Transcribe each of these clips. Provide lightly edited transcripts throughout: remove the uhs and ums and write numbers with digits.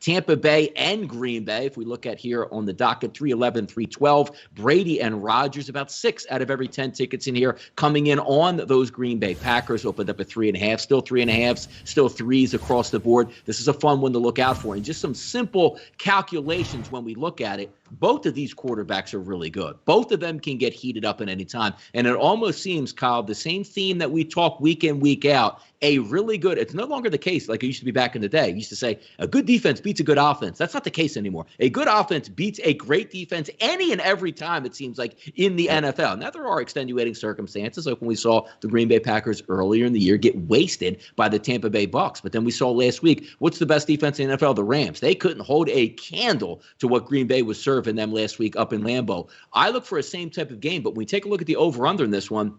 Tampa Bay and Green Bay, if we look at here on the docket, 311, 312. Brady and Rodgers, about 6 out of every 10 tickets in here coming in on those Green Bay Packers. Opened up at 3.5, still 3.5s, still 3s across the board. This is a fun one to look out for. And just some simple calculations when we look at it. Both of these quarterbacks are really good. Both of them can get heated up at any time. And it almost seems, Kyle, the same theme that we talk week in, week out, a really good, it's no longer the case like it used to be back in the day. We used to say a good defense beats a good offense. That's not the case anymore. A good offense beats a great defense any and every time, it seems like, in the NFL. Now, there are extenuating circumstances, like when we saw the Green Bay Packers earlier in the year get wasted by the Tampa Bay Bucs. But then we saw last week, what's the best defense in the NFL? The Rams. They couldn't hold a candle to what Green Bay was serving them last week up in Lambeau. I look for a same type of game, but when we take a look at the over-under in this one,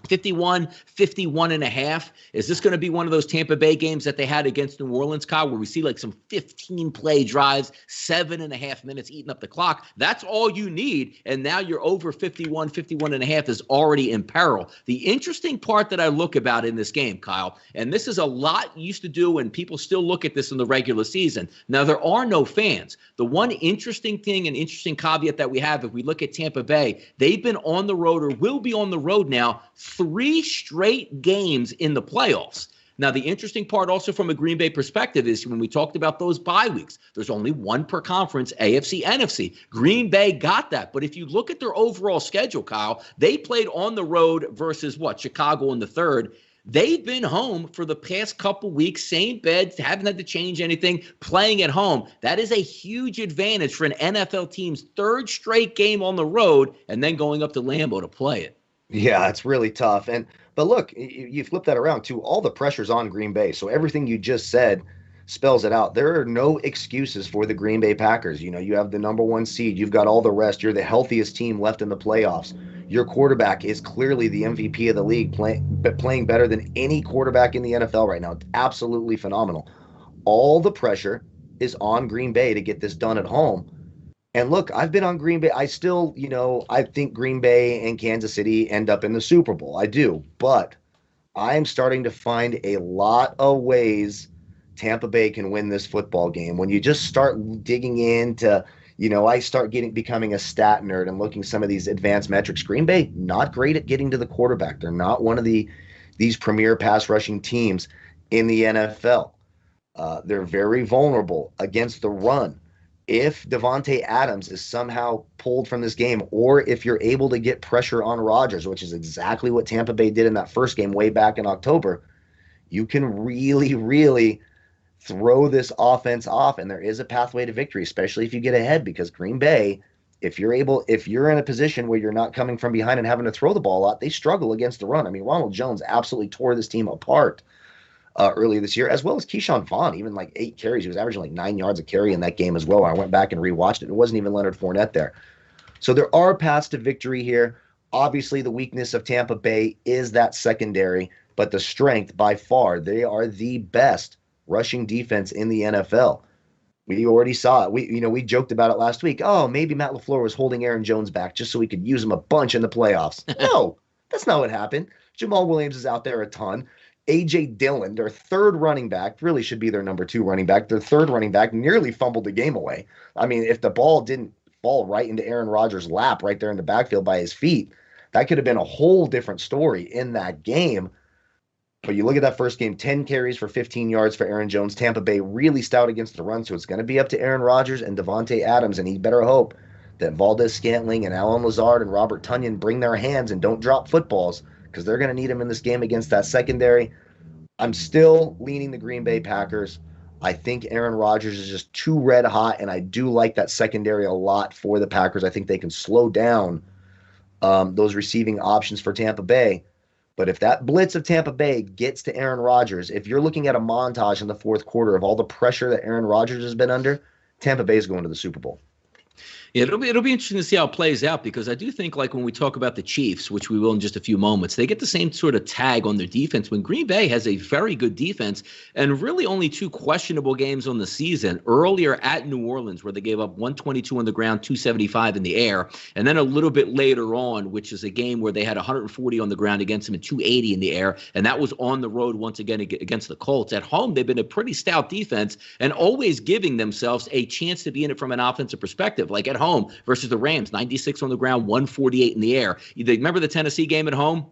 51 and a half. Is this going to be one of those Tampa Bay games that they had against New Orleans, Kyle, where we see like some 15-play drives, 7.5 minutes eating up the clock? That's all you need, and now you're over 51 and a half is already in peril. The interesting part that I look about in this game, Kyle, and this is a lot used to do, and people still look at this in the regular season. Now, there are no fans. The one interesting thing and interesting caveat that we have, if we look at Tampa Bay, they've been on the road or will be on the road now 3 straight games in the playoffs. Now, the interesting part also from a Green Bay perspective is when we talked about those bye weeks, there's only one per conference, AFC, NFC. Green Bay got that. But if you look at their overall schedule, Kyle, they played on the road versus Chicago in the third. They've been home for the past couple weeks, same bed, haven't had to change anything, playing at home. That is a huge advantage for an NFL team's 3rd straight game on the road and then going up to Lambeau to play it. Yeah, it's really tough. But look, you flip that around too. All the pressure's on Green Bay. So everything you just said spells it out. There are no excuses for the Green Bay Packers. You know, you have the number 1 seed. You've got all the rest. You're the healthiest team left in the playoffs. Your quarterback is clearly the MVP of the league, playing better than any quarterback in the NFL right now. It's absolutely phenomenal. All the pressure is on Green Bay to get this done at home. And look, I've been on Green Bay. I still, I think Green Bay and Kansas City end up in the Super Bowl. I do. But I'm starting to find a lot of ways Tampa Bay can win this football game. When you just start digging into, I start becoming a stat nerd and looking some of these advanced metrics. Green Bay, not great at getting to the quarterback. They're not one of these premier pass rushing teams in the NFL. They're very vulnerable against the run. If Davante Adams is somehow pulled from this game, or if you're able to get pressure on Rodgers, which is exactly what Tampa Bay did in that first game way back in October, you can really, really throw this offense off, and there is a pathway to victory, especially if you get ahead, because Green Bay, if you're in a position where you're not coming from behind and having to throw the ball a lot, they struggle against the run. I mean, Ronald Jones absolutely tore this team apart earlier this year, as well as Keyshawn Vaughn, even like 8 carries. He was averaging like 9 yards a carry in that game as well. I went back and rewatched it. It wasn't even Leonard Fournette there. So there are paths to victory here. Obviously, the weakness of Tampa Bay is that secondary, but the strength by far, they are the best rushing defense in the NFL. We already saw it. We joked about it last week. Oh, maybe Matt LaFleur was holding Aaron Jones back just so we could use him a bunch in the playoffs. No, that's not what happened. Jamal Williams is out there a ton. A.J. Dillon, their 3rd running back, really should be their number 2 running back. Their 3rd running back nearly fumbled the game away. I mean, if the ball didn't fall right into Aaron Rodgers' lap right there in the backfield by his feet, that could have been a whole different story in that game. But you look at that first game, 10 carries for 15 yards for Aaron Jones. Tampa Bay really stout against the run, so it's going to be up to Aaron Rodgers and Davante Adams, and he better hope that Valdez-Scantling and Allen Lazard and Robert Tonyan bring their hands and don't drop footballs, because they're going to need him in this game against that secondary. I'm still leaning the Green Bay Packers. I think Aaron Rodgers is just too red hot, and I do like that secondary a lot for the Packers. I think they can slow down those receiving options for Tampa Bay. But if that blitz of Tampa Bay gets to Aaron Rodgers, if you're looking at a montage in the 4th quarter of all the pressure that Aaron Rodgers has been under, Tampa Bay is going to the Super Bowl. Yeah, it'll be interesting to see how it plays out, because I do think, like, when we talk about the Chiefs, which we will in just a few moments, they get the same sort of tag on their defense when Green Bay has a very good defense and really only two questionable games on the season. Earlier at New Orleans, where they gave up 122 on the ground, 275 in the air, and then a little bit later on, which is a game where they had 140 on the ground against them and 280 in the air, and that was on the road once again against the Colts. At home, they've been a pretty stout defense and always giving themselves a chance to be in it from an offensive perspective. Like at home versus the Rams, 96 on the ground, 148 in the air. Remember the Tennessee game at home?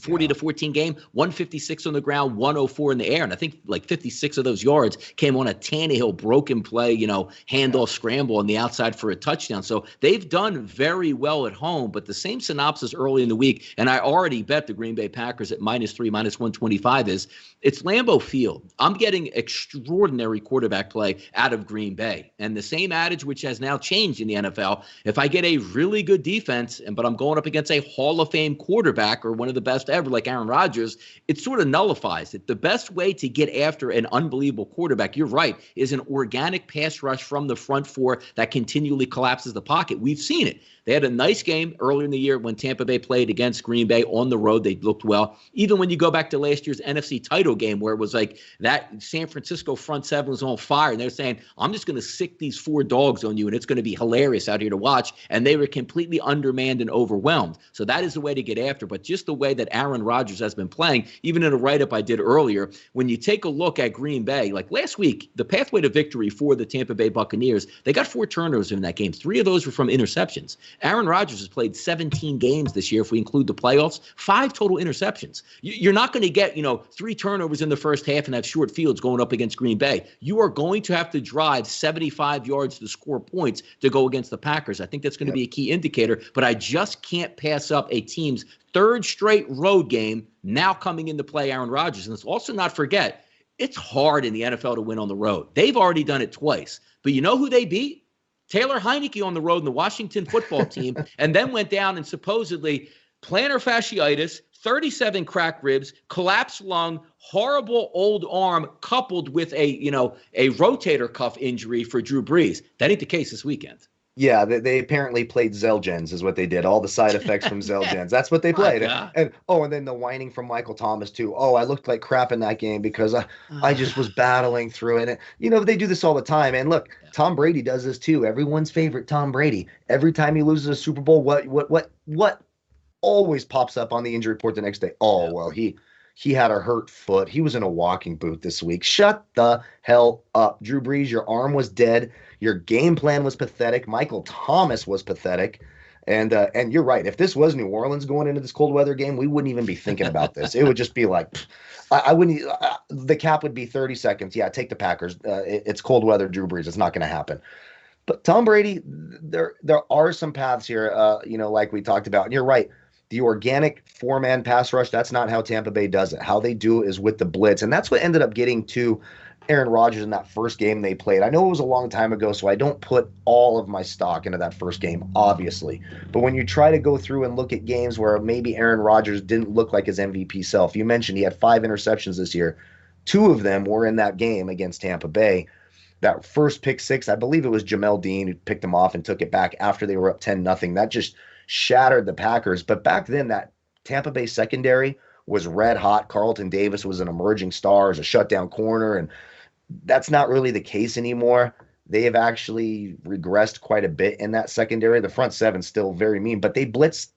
40-14 game, 156 on the ground, 104 in the air. And I think like 56 of those yards came on a Tannehill broken play, handoff scramble on the outside for a touchdown. So they've done very well at home, but the same synopsis early in the week, and I already bet the Green Bay Packers at -3, -125 is, it's Lambeau Field. I'm getting extraordinary quarterback play out of Green Bay. And the same adage, which has now changed in the NFL, if I get a really good defense, but I'm going up against a Hall of Fame quarterback or one of the best ever, like Aaron Rodgers, it sort of nullifies it. The best way to get after an unbelievable quarterback, you're right, is an organic pass rush from the front four that continually collapses the pocket. We've seen it. They had a nice game earlier in the year when Tampa Bay played against Green Bay on the road. They looked well. Even when you go back to last year's NFC title game, where it was like that San Francisco front seven was on fire, and they're saying, I'm just going to sick these 4 dogs on you, and it's going to be hilarious out here to watch. And they were completely undermanned and overwhelmed. So that is the way to get after. But just the way that Aaron Rodgers has been playing, even in a write-up I did earlier, when you take a look at Green Bay, like last week, the pathway to victory for the Tampa Bay Buccaneers, they got 4 turnovers in that game. 3 of those were from interceptions. Aaron Rodgers has played 17 games this year, if we include the playoffs, 5 total interceptions. You're not going to get, 3 turnovers in the first half and have short fields going up against Green Bay. You are going to have to drive 75 yards to score points to go against the Packers. I think that's going to be a key indicator, but I just can't pass up a team's 3rd straight road game now coming into play Aaron Rodgers. And let's also not forget, it's hard in the NFL to win on the road. They've already done it twice. But you know who they beat? Taylor Heineke on the road in the Washington football team, and then went down and supposedly plantar fasciitis, 37 cracked ribs, collapsed lung, horrible old arm, coupled with a rotator cuff injury for Drew Brees. That ain't the case this weekend. Yeah, they apparently played Xelgens is what they did. All the side effects from Xelgens. That's what they played. And then the whining from Michael Thomas too. Oh, I looked like crap in that game because I just was battling through it. And, they do this all the time. And look, Tom Brady does this too. Everyone's favorite Tom Brady. Every time he loses a Super Bowl, what always pops up on the injury report the next day? Oh, well, he had a hurt foot. He was in a walking boot this week. Shut the hell up. Drew Brees, your arm was dead. Your game plan was pathetic. Michael Thomas was pathetic. And you're right. If this was New Orleans going into this cold weather game, we wouldn't even be thinking about this. It would just be like, I wouldn't. The cap would be 30 seconds. Yeah, take the Packers. It's cold weather, Drew Brees. It's not going to happen. But Tom Brady, there are some paths here, like we talked about. And you're right. The organic 4-man pass rush, that's not how Tampa Bay does it. How they do it is with the blitz. And that's what ended up getting to Aaron Rodgers in that first game they played. I know it was a long time ago, so I don't put all of my stock into that first game, obviously. But when you try to go through and look at games where maybe Aaron Rodgers didn't look like his MVP self, you mentioned he had 5 interceptions this year. 2 of them were in that game against Tampa Bay. That first pick 6, I believe it was Jamel Dean who picked him off and took it back after they were up 10-0. That just shattered the Packers. But back then, that Tampa Bay secondary was red hot. Carlton Davis was an emerging star as a shutdown corner, and that's not really the case anymore. They have actually regressed quite a bit in that secondary. The front seven's still very mean, but they blitzed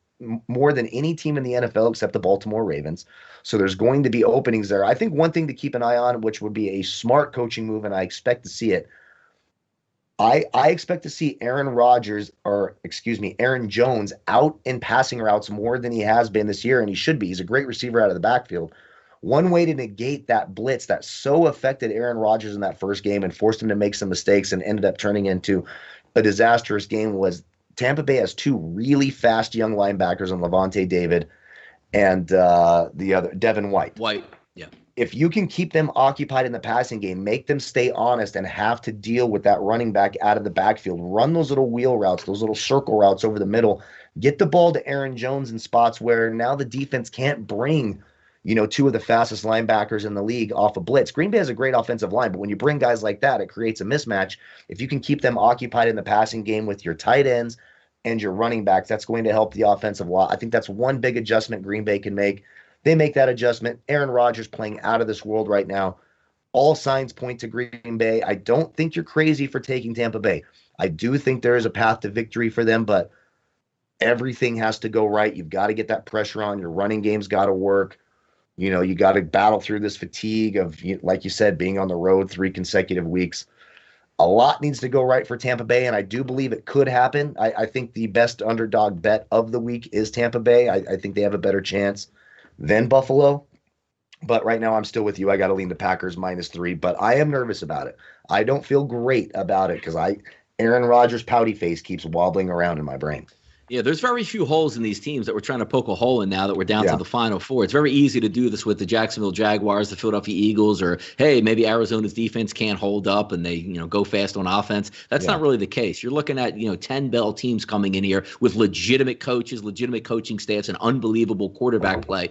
more than any team in the NFL except the Baltimore Ravens. So there's going to be openings there. I think one thing to keep an eye on, which would be a smart coaching move, and I expect to see it, I expect to see Aaron Jones out in passing routes more than he has been this year, and he should be. He's a great receiver out of the backfield. One way to negate that blitz that so affected Aaron Rodgers in that first game and forced him to make some mistakes and ended up turning into a disastrous game was Tampa Bay has 2 really fast young linebackers in Levante David and the other, Devin White. Yeah. If you can keep them occupied in the passing game, make them stay honest and have to deal with that running back out of the backfield, run those little wheel routes, those little circle routes over the middle, get the ball to Aaron Jones in spots where now the defense can't bring two of the fastest linebackers in the league off a blitz. Green Bay has a great offensive line, but when you bring guys like that, it creates a mismatch. If you can keep them occupied in the passing game with your tight ends and your running backs, that's going to help the offensive line. I think that's one big adjustment Green Bay can make. They make that adjustment. Aaron Rodgers playing out of this world right now. All signs point to Green Bay. I don't think you're crazy for taking Tampa Bay. I do think there is a path to victory for them, but everything has to go right. You've got to get that pressure on. Your running game's got to work. You got to battle through this fatigue of, like you said, being on the road 3 consecutive weeks. A lot needs to go right for Tampa Bay, and I do believe it could happen. I think the best underdog bet of the week is Tampa Bay. I think they have a better chance than Buffalo. But right now I'm still with you. I got to lean the Packers -3, but I am nervous about it. I don't feel great about it because Aaron Rodgers' pouty face keeps wobbling around in my brain. Yeah, there's very few holes in these teams that we're trying to poke a hole in now that we're down to the Final Four. It's very easy to do this with the Jacksonville Jaguars, the Philadelphia Eagles, or, hey, maybe Arizona's defense can't hold up and they, go fast on offense. That's not really the case. You're looking at, 10 bell teams coming in here with legitimate coaches, legitimate coaching staffs, and unbelievable quarterback play.